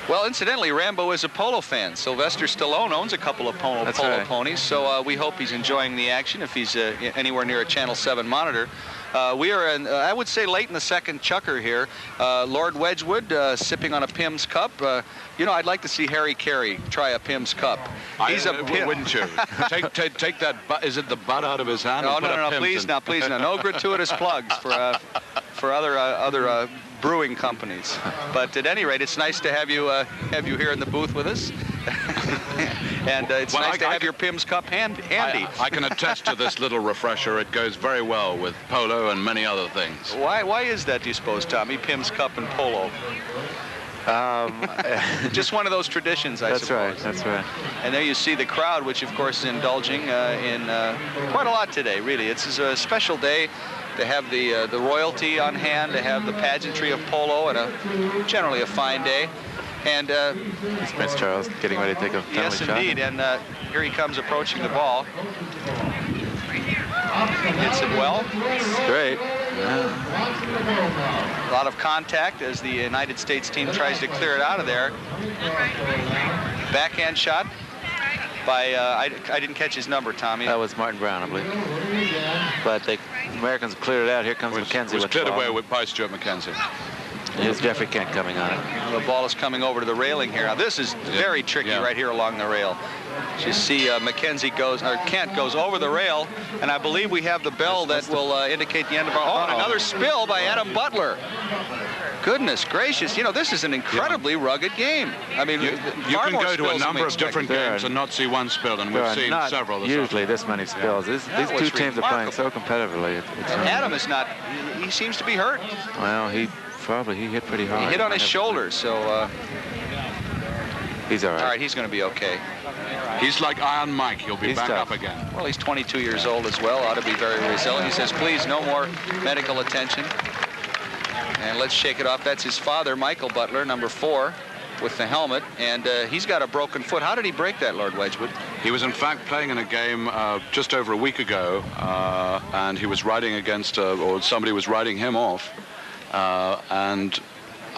Well, incidentally, Rambo is a polo fan. Sylvester Stallone owns a couple of polo ponies, so we hope he's enjoying the action if he's anywhere near a Channel 7 monitor. We are, I would say, late in the second chukker here. Lord Wedgwood sipping on a Pimm's Cup. You know, I'd like to see Harry Carey try a Pimm's Cup. He's wouldn't you? take that, is it the butt out of his hand? No, please, no gratuitous plugs for other brewing companies. But at any rate, it's nice to have you here in the booth with us. And it's nice to have your Pimm's Cup handy. I can attest to this little refresher. It goes very well with polo and many other things. Why is that, do you suppose, Tommy? Pimm's Cup and polo? Just one of those traditions, I suppose. That's right. And there you see the crowd, which of course is indulging in quite a lot today, really. It's a special day to have the royalty on hand, to have the pageantry of polo, and generally a fine day. And it's Prince Charles getting ready to take a penalty yes, shot. indeed. And here he comes approaching the ball. Hits it well. Great. A lot of contact as the United States team tries to clear it out of there. Backhand shot by, I didn't catch his number, Tommy. That was Martin Brown, I believe. But the Americans cleared it out. Here comes McKenzie. It was cleared away by Stuart McKenzie. Here's Jeffrey Kent coming on it. The ball is coming over to the railing here. Now this is very tricky right here along the rail. You see Kent goes over the rail, and I believe we have the bell that will indicate the end of our... another spill by Adam Butler. Goodness gracious, you know, this is an incredibly rugged game. I mean, you can go to a number of different games and not see one spill, and we've seen several. Usually this many spills. These two teams are playing so competitively. Adam is not, he seems to be hurt. Well, he hit pretty hard. He hit on his shoulder, so... he's all right. All right, he's going to be okay. He's like Iron Mike. He'll be back up again. Well, he's 22 years old as well. Ought to be very resilient. He says, please, no more medical attention. And let's shake it off. That's his father, Michael Butler, number 4, with the helmet. And he's got a broken foot. How did he break that, Lord Wedgwood? He was, in fact, playing in a game just over a week ago, and he was riding against, or somebody was riding him off. And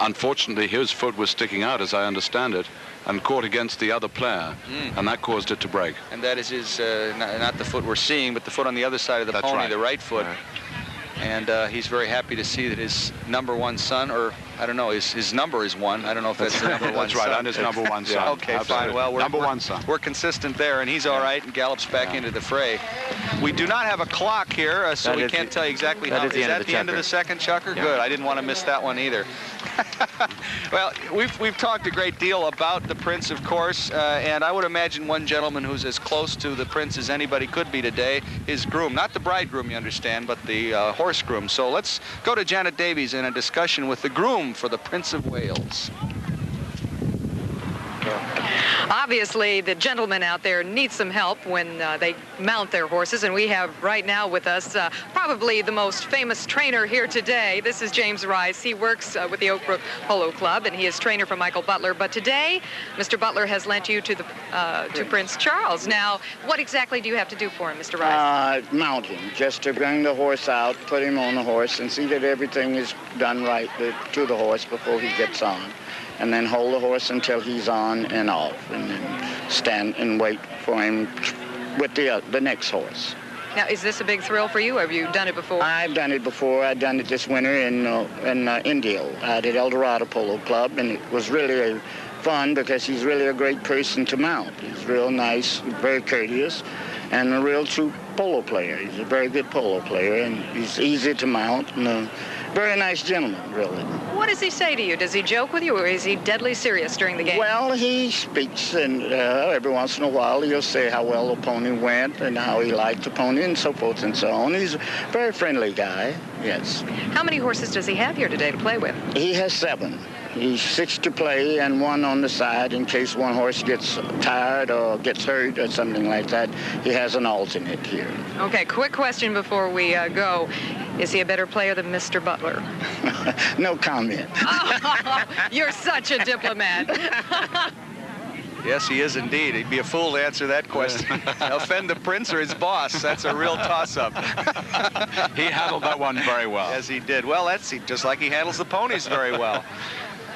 unfortunately, his foot was sticking out, as I understand it, and caught against the other player, and that caused it to break. And that is his, not the foot we're seeing, but the foot on the other side of the pony, the right foot. Right. And he's very happy to see that his number 1 son, or I don't know. His number is 1. I don't know if that's the number 1. That's right, on his number 1 son. Okay, Absolutely. fine. Well, number 1 son. We're consistent there, and he's all right and gallops back into the fray. We do not have a clock here, so we can't tell you exactly how. Is that the end of the second chukker? Yeah. Good. I didn't want to miss that one either. Well, we've talked a great deal about the Prince, of course, and I would imagine one gentleman who's as close to the Prince as anybody could be today is groom. Not the bridegroom, you understand, but the horse groom. So let's go to Janet Davies in a discussion with the groom for the Prince of Wales. Obviously, the gentlemen out there need some help when they mount their horses, and we have right now with us probably the most famous trainer here today. This is James Rice. He works with the Oak Brook Polo Club, and he is trainer for Michael Butler. But today, Mr. Butler has lent you to the to Prince Charles. Now, what exactly do you have to do for him, Mr. Rice? Mount him, just to bring the horse out, put him on the horse, and see that everything is done right to the horse before he gets on. And then hold the horse until he's on and off, and then stand and wait for him with the next horse. Now, is this a big thrill for you? Have you done it before? I've done it before. I've done it this winter in Indio at El Dorado Polo Club, and it was really fun because he's really a great person to mount. He's real nice, very courteous, and a real true polo player. He's a very good polo player, and he's easy to mount, and a very nice gentleman, really. What does he say to you? Does he joke with you, or is he deadly serious during the game? Well, he speaks, and every once in a while he'll say how well the pony went and how he liked the pony and so forth and so on. He's a very friendly guy, yes. How many horses does he have here today to play with? He has 7. He's 6 to play and 1 on the side in case one horse gets tired or gets hurt or something like that. He has an alternate here. Okay, quick question before we go. Is he a better player than Mr. Butler? No comment. Oh, you're such a diplomat. Yes, he is indeed. He'd be a fool to answer that question. Offend the Prince or his boss? That's a real toss-up. He handled that one very well. Yes, he did. Well, that's just like he handles the ponies very well.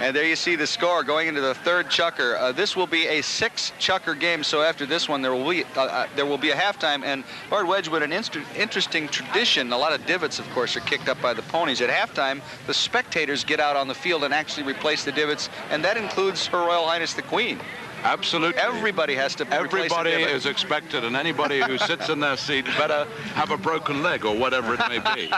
And there you see the score going into the 3rd chukker. This will be a 6-chukker game, so after this one there will be a halftime. And Lord Wedgwood, an interesting tradition. A lot of divots, of course, are kicked up by the ponies. At halftime, the spectators get out on the field and actually replace the divots, and that includes Her Royal Highness the Queen. Absolutely. Everybody has to Everybody is expected, and anybody who sits in their seat better have a broken leg or whatever it may be.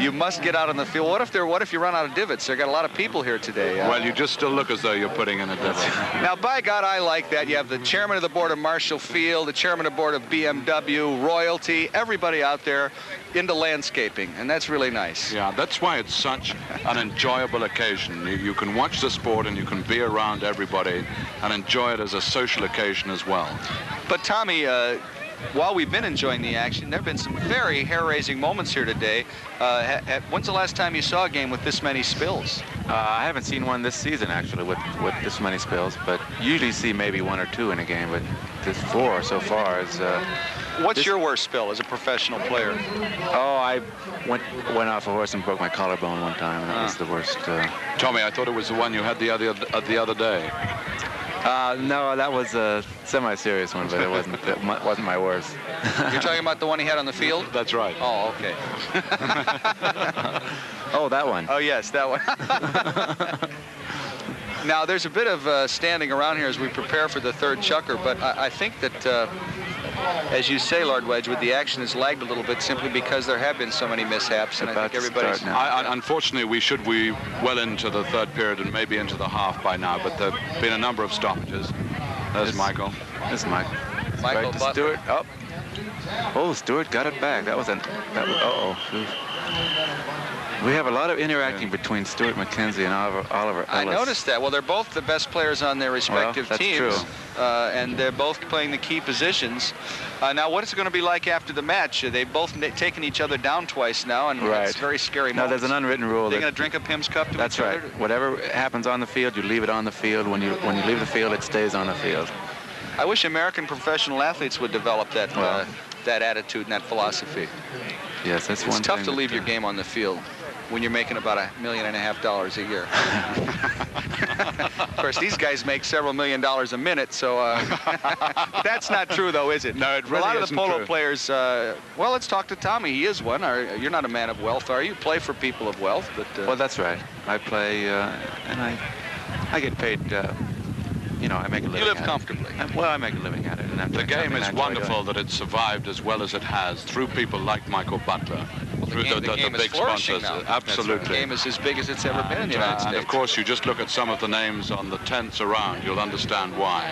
You must get out on the field. What if you run out of divots? There got a lot of people here today. Well, you just still look as though you're putting in a divot. Now, by God, I like that. You have the chairman of the board of Marshall Field, the chairman of the board of BMW, royalty, everybody out there into landscaping, and that's really nice. Yeah, that's why it's such an enjoyable occasion. You can watch the sport and you can be around everybody and enjoy it as a social occasion as well. But Tommy, while we've been enjoying the action, there have been some very hair-raising moments here today. When's the last time you saw a game with this many spills? I haven't seen one this season, actually, with this many spills, but usually see maybe 1 or 2 in a game, but this 4 so far is... What's your worst spill as a professional player? Oh, I went off a horse and broke my collarbone one time, and that was the worst. Tommy, I thought it was the one you had the other day. No, that was a semi-serious one, but it wasn't my worst. You're talking about the one he had on the field? That's right. Oh, okay. Oh, that one. Oh, yes, that one. Now, there's a bit of standing around here as we prepare for the 3rd chukker, but I think that, as you say, Lord Wedgwood, the action has lagged a little bit simply because there have been so many mishaps, and I think everybody's... Unfortunately, we should be well into the 3rd period and maybe into the half by now, but there have been a number of stoppages. There's Michael. There's Michael. Michael Butler. Stewart. Oh. Oh, Stewart got it back. Uh-oh. We have a lot of interacting between Stuart McKenzie and Oliver Ellis. I noticed that. Well, they're both the best players on their respective teams. True. And they're both playing the key positions. Now, what is it going to be like after the match? They've both taken each other down twice now, and it's very scary. No, there's an unwritten rule. They're going to drink a Pimm's Cup to each other? That's right. Whatever happens on the field, you leave it on the field. When you leave the field, it stays on the field. I wish American professional athletes would develop that that attitude and that philosophy. Yes, that's one thing. It's tough to leave your game on the field. when you're making about $1.5 million a year. Of course, these guys make several $1 million a minute, so that's not true, though, is it? No, it really a lot of the isn't polo true. players. Well, let's talk to Tommy. He is one. You're not a man of wealth, are you? You play for people of wealth, but well, that's right. I play, and I get paid. You know, I make a living. You live at comfortably. Well, I make a living at it. And I'm The doing game something is I enjoy wonderful doing. that it's survived as well as it has through people like Michael Butler, through the game is big flourishing sponsors. now. Absolutely. The game is as big as it's ever been in the United And States. of course, you just look at some of the names on the tents around, you'll understand why.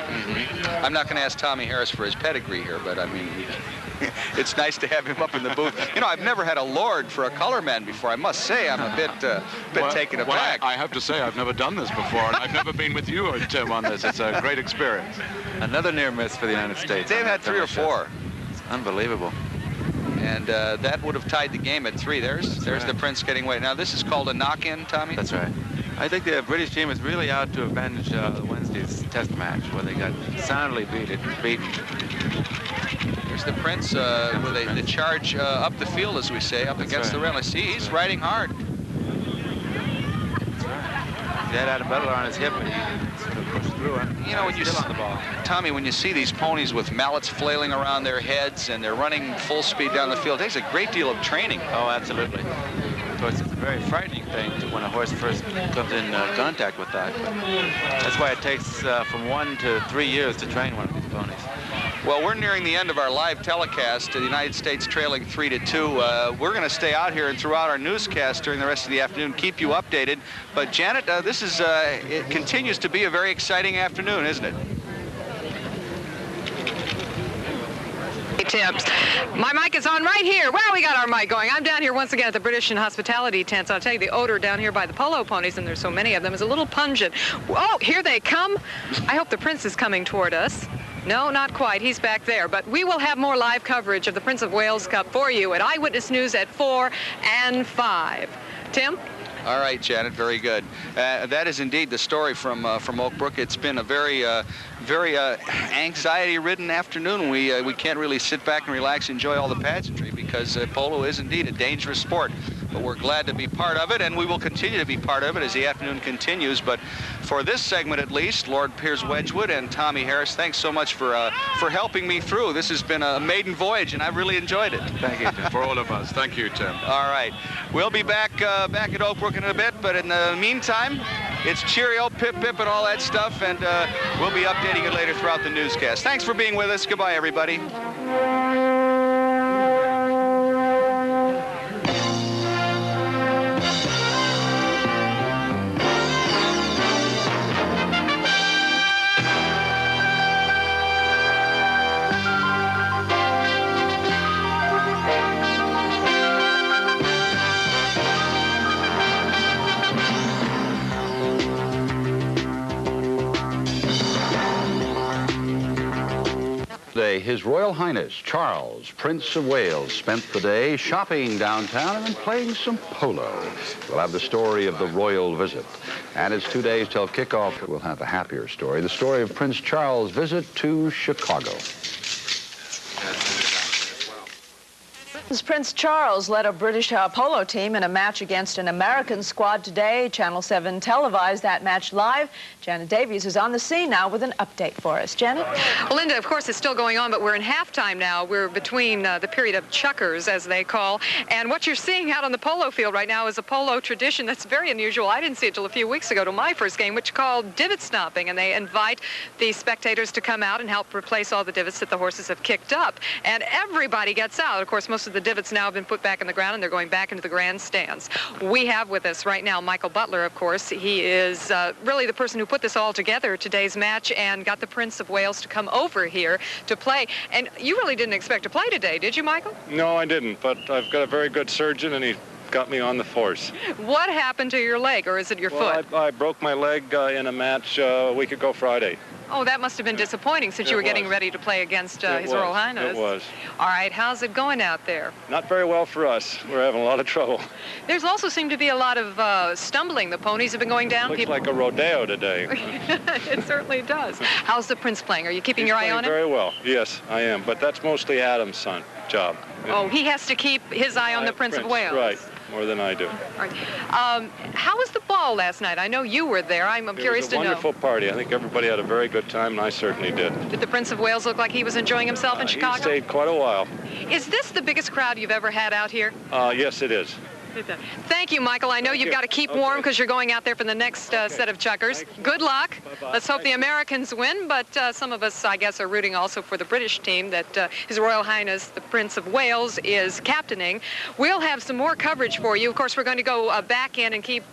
I'm not going to ask Tommy Harris for his pedigree here, but I mean, it's nice to have him up in the booth. You know, I've never had a lord for a color man before. I must say, I'm a bit taken aback. I have to say, I've never done this before, and I've never been with you, Tim, on this. It's a great experience. Another near miss for the United States. They've had 3 or 4. It's unbelievable. And that would have tied the game at 3. There's the Prince getting away. Now, this is called a knock-in, Tommy? That's right. I think the British team is really out to avenge Wednesday's test match where they got soundly beaten. There's the Prince with the charge up the field, as we say, up against the rail. I see he's riding hard. He had Adam Butler on his hip, and he sort of pushed through him. You know, when you still on the ball. Tommy, when you see these ponies with mallets flailing around their heads and they're running full speed down the field, it takes a great deal of training. Oh, absolutely. Of course, it's a very frightening thing when a horse first comes in contact with that. But that's why it takes from 1 to 3 years to train one of these ponies. Well, we're nearing the end of our live telecast. The United States trailing 3-2. We're going to stay out here and throughout our newscast during the rest of the afternoon, keep you updated. But Janet, this is it continues to be a very exciting afternoon, isn't it? Tips. My mic is on right here. Well, we got our mic going. I'm down here once again at the British and Hospitality tents. I'll tell you, the odor down here by the polo ponies, and there's so many of them, is a little pungent. Oh, here they come. I hope the Prince is coming toward us. No, not quite. He's back there. But we will have more live coverage of the Prince of Wales Cup for you at Eyewitness News at 4 and 5. Tim? All right, Janet, very good. That is indeed the story from Oak Brook. It's been a very anxiety-ridden afternoon. We can't really sit back and relax, enjoy all the pageantry, because polo is indeed a dangerous sport. But we're glad to be part of it, and we will continue to be part of it as the afternoon continues. But for this segment, at least, Lord Piers Wedgwood and Tommy Harris, thanks so much for helping me through. This has been a maiden voyage, and I've really enjoyed it. Thank you, Tim. For all of us. Thank you, Tim. All right. We'll be back at Oak Brook in a bit, but in the meantime, it's cheerio, pip-pip, and all that stuff, and we'll be updating you later throughout the newscast. Thanks for being with us. Goodbye, everybody. His Royal Highness Charles, Prince of Wales, spent the day shopping downtown and then playing some polo. We'll have the story of the royal visit. And it's 2 days till kickoff. We'll have a happier story, the story of Prince Charles' visit to Chicago. Prince Charles led a British polo team in a match against an American squad today. Channel 7 televised that match live. Janet Davies is on the scene now with an update for us. Janet? Well, Linda, of course, it's still going on, but we're in halftime now. We're between the period of chukkers, as they call. And what you're seeing out on the polo field right now is a polo tradition that's very unusual. I didn't see it till a few weeks ago, to my first game, which is called divot stomping. And they invite the spectators to come out and help replace all the divots that the horses have kicked up. And everybody gets out. Of course, most of the divots now have been put back in the ground, and they're going back into the grandstands. We have with us right now Michael Butler, of course. He is really the person who put this all together, today's match, and got the Prince of Wales to come over here to play. And you really didn't expect to play today, did you, Michael? No, I didn't, but I've got a very good surgeon, and he got me on the force. What happened to your leg, or is it your foot? I broke my leg in a match a week ago Friday. Oh, that must have been disappointing since you were getting ready to play against His Royal Highness. It was. All right, how's it going out there? Not very well for us. We're having a lot of trouble. There's also seemed to be a lot of stumbling. The ponies have been going down. Looks like a rodeo today. It certainly does. How's the Prince playing? Are you keeping your eye on him? Very well. Yes, I am. But that's mostly Adam's son. job. Oh, he has to keep his eye on the Prince of Wales. Right, more than I do. All right. How was the ball last night? I know you were there. I'm curious to know. It was a wonderful party. I think everybody had a very good time, and I certainly did. Did the Prince of Wales look like he was enjoying himself in Chicago? He stayed quite a while. Is this the biggest crowd you've ever had out here? Yes, it is. Thank you, Michael. I know you've got to keep warm because you're going out there for the next set of chukkers. Good luck. Bye-bye. Let's hope the Americans win, but some of us, I guess, are rooting also for the British team that His Royal Highness, the Prince of Wales, is captaining. We'll have some more coverage for you. Of course, we're going to go back in and keep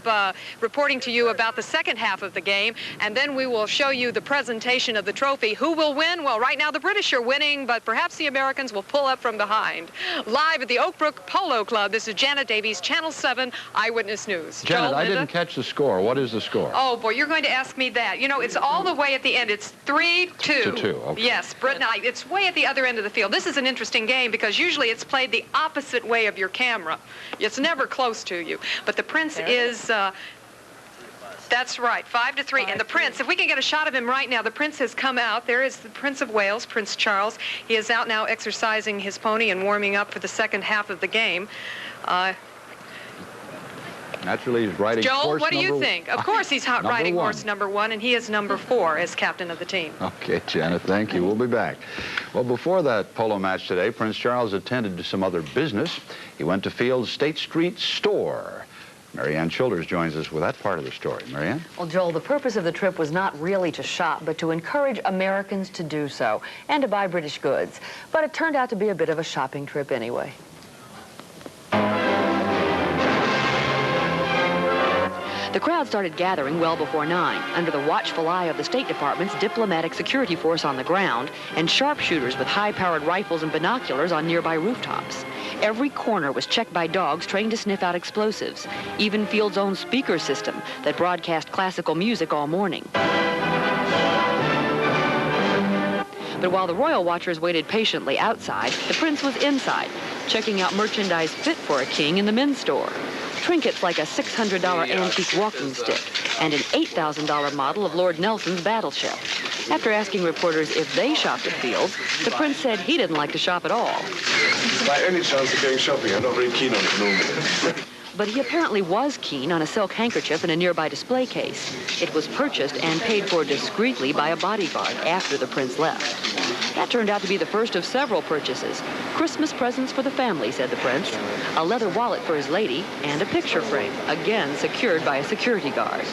reporting to you about the second half of the game, and then we will show you the presentation of the trophy. Who will win? Well, right now the British are winning, but perhaps the Americans will pull up from behind. Live at the Oak Brook Polo Club, this is Janet Davies, Channel 7 Eyewitness News. Janet, Joel, I Linda? didn't catch the score. What is the score? Oh, boy, you're going to ask me that. You know, it's all the way at the end. It's 3-2. 2-2, okay. Yes, Britain, it's way at the other end of the field. This is an interesting game because usually it's played the opposite way of your camera. It's never close to you. But the Prince is... That's right, 5-3. And the Prince, if we can get a shot of him right now, the Prince has come out. There is the Prince of Wales, Prince Charles. He is out now exercising his pony and warming up for the second half of the game. Naturally, he's riding Joel, horse what do you number- think? Of course he's hot riding Number 1. horse number 1, and he is number 4 as captain of the team. Okay, Janet, thank you. We'll be back. Well, before that polo match today, Prince Charles attended to some other business. He went to Field's State Street store. Marianne Childers joins us with that part of the story. Marianne? Well, Joel, the purpose of the trip was not really to shop, but to encourage Americans to do so and to buy British goods. But it turned out to be a bit of a shopping trip anyway. The crowd started gathering well before 9, under the watchful eye of the State Department's diplomatic security force on the ground and sharpshooters with high-powered rifles and binoculars on nearby rooftops. Every corner was checked by dogs trained to sniff out explosives, even Field's own speaker system that broadcast classical music all morning. But while the royal watchers waited patiently outside, the Prince was inside, checking out merchandise fit for a king in the men's store. Trinkets like a $600 antique walking stick and an $8,000 model of Lord Nelson's battleship. After asking reporters if they shopped at Field's, the Prince said he didn't like to shop at all. My only chance of going shopping, I'm not very keen on it normally. But he apparently was keen on a silk handkerchief in a nearby display case. It was purchased and paid for discreetly by a bodyguard after the Prince left. That turned out to be the first of several purchases. Christmas presents for the family, said the Prince. A leather wallet for his lady and a picture frame, again secured by a security guard.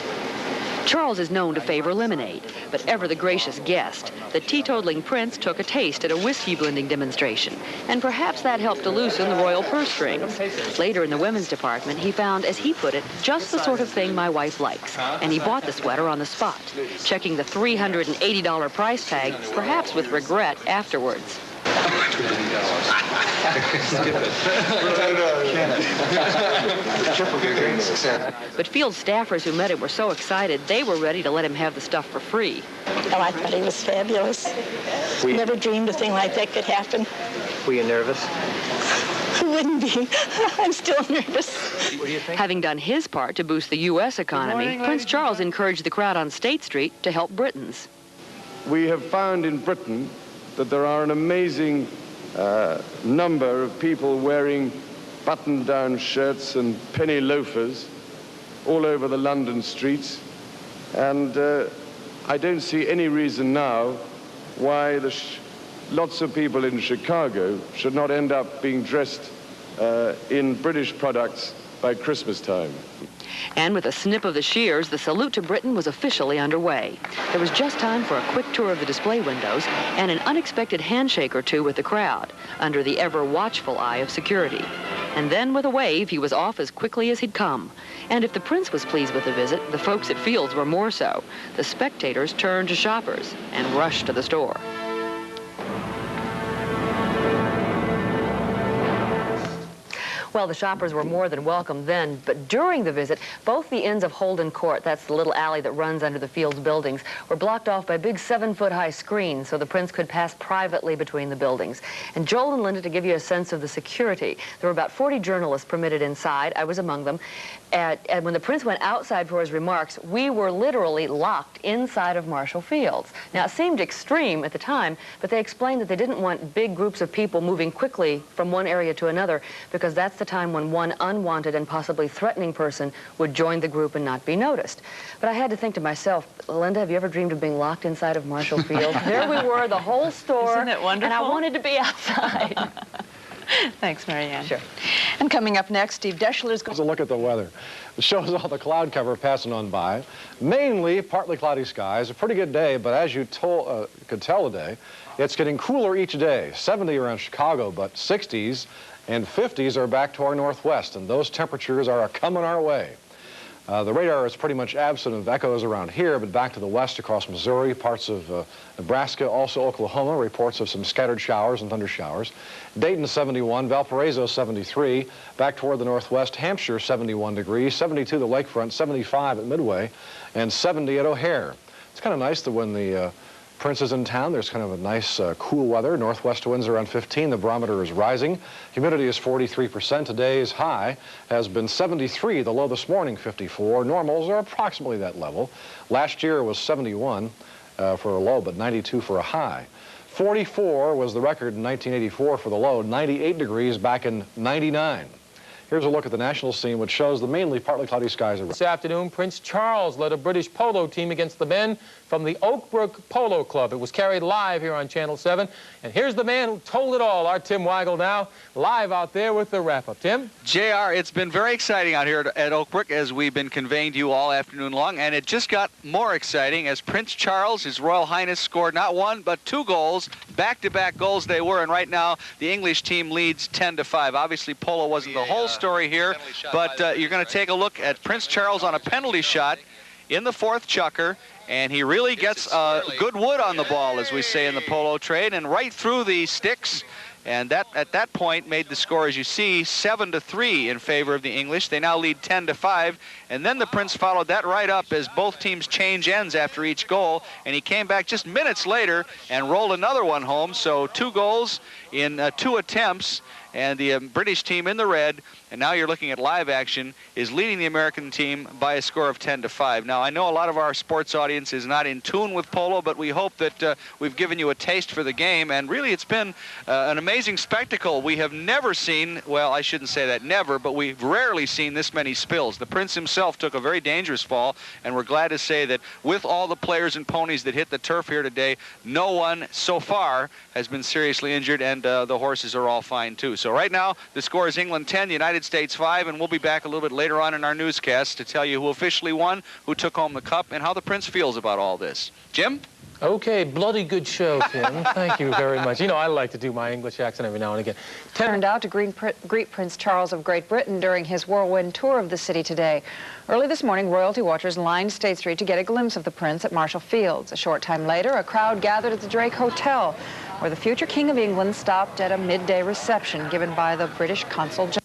Charles is known to favor lemonade, but ever the gracious guest, the teetotaling Prince took a taste at a whiskey blending demonstration, and perhaps that helped to loosen the royal purse strings. Later in the women's department, he found, as he put it, just the sort of thing my wife likes, and he bought the sweater on the spot, checking the $380 price tag, perhaps with regret afterwards. But Field staffers who met him were so excited, they were ready to let him have the stuff for free. Oh, I thought he was fabulous. Never dreamed a thing like that could happen. Were you nervous? Who wouldn't be? I'm still nervous. What do you think? Having done his part to boost the U.S. economy, Prince Charles encouraged the crowd on State Street to help Britons. We have found in Britain that there are an amazing number of people wearing button-down shirts and penny loafers all over the London streets. And I don't see any reason now why lots of people in Chicago should not end up being dressed in British products by Christmas time. And with a snip of the shears, the salute to Britain was officially underway. There was just time for a quick tour of the display windows and an unexpected handshake or two with the crowd, under the ever-watchful eye of security. And then with a wave, he was off as quickly as he'd come. And if the Prince was pleased with the visit, the folks at Field's were more so. The spectators turned to shoppers and rushed to the store. Well, the shoppers were more than welcome then, but during the visit, both the ends of Holden Court, that's the little alley that runs under the field's buildings, were blocked off by big 7-foot-high screens so the prince could pass privately between the buildings. And Joel and Linda, to give you a sense of the security, there were about 40 journalists permitted inside. I was among them. And when the prince went outside for his remarks, we were literally locked inside of Marshall Fields. Now, it seemed extreme at the time, but they explained that they didn't want big groups of people moving quickly from one area to another, because that's the time when one unwanted and possibly threatening person would join the group and not be noticed. But I had to think to myself, Linda, have you ever dreamed of being locked inside of Marshall Fields? There we were, the whole store. Isn't it wonderful? And I wanted to be outside. Thanks, Marianne. Sure. And coming up next, Steve Deschler's going to look at the weather. It shows all the cloud cover passing on by. Mainly partly cloudy skies. A pretty good day, but as you could tell today, it's getting cooler each day. 70 around Chicago, but 60s and 50s are back to our northwest, and those temperatures are coming our way. The radar is pretty much absent of echoes around here, but back to the west across Missouri, parts of Nebraska, also Oklahoma, reports of some scattered showers and thunder showers. Dayton 71, Valparaiso 73, back toward the northwest, Hampshire 71 degrees, 72 the lakefront, 75 at Midway, and 70 at O'Hare. It's kind of nice that when the Prince is in town, there's kind of a nice cool weather. Northwest winds around 15. The barometer is rising. Humidity is 43%. Today's high has been 73. The low this morning, 54. Normals are approximately that level. Last year was 71 for a low, but 92 for a high. 44 was the record in 1984 for the low. 98 degrees back in 99. Here's a look at the national scene, which shows the mainly partly cloudy skies. This afternoon, Prince Charles led a British polo team against the men from the Oak Brook Polo Club. It was carried live here on Channel 7. And here's the man who told it all, our Tim Weigel now, live out there with the wrap-up. Tim? JR, it's been very exciting out here at Oak Brook, as we've been conveying to you all afternoon long, and it just got more exciting as Prince Charles, His Royal Highness, scored not one, but 2 goals, back-to-back goals they were, and right now the English team leads 10-5. Obviously, polo wasn't the whole story here, but you're going to take a look at Prince Charles on a penalty shot in the 4th chukker, and he really gets good wood on the ball, as we say in the polo trade, and right through the sticks. And that, at that point, made the score, as you see, 7-3 in favor of the English. They now lead 10-5. And then the Prince followed that right up as both teams change ends after each goal. And he came back just minutes later and rolled another one home. So 2 goals in 2 attempts. And the British team in the red, and now you're looking at live action, is leading the American team by a score of 10-5. Now, I know a lot of our sports audience is not in tune with polo, but we hope that we've given you a taste for the game. And really, it's been an amazing spectacle. We have never seen, well, I shouldn't say that never, but we've rarely seen this many spills. The Prince himself took a very dangerous fall, and we're glad to say that with all the players and ponies that hit the turf here today, no one so far has been seriously injured, and the horses are all fine, too. So right now, the score is England 10, the United States 5, and we'll be back a little bit later on in our newscast to tell you who officially won, who took home the cup, and how the Prince feels about all this. Jim? Okay, bloody good show, Tim. Thank you very much. You know, I like to do my English accent every now and again. Turned out to greet Prince Charles of Great Britain during his whirlwind tour of the city today. Early this morning, royalty watchers lined State Street to get a glimpse of the Prince at Marshall Fields. A short time later, a crowd gathered at the Drake Hotel, where the future King of England stopped at a midday reception given by the British Consul General.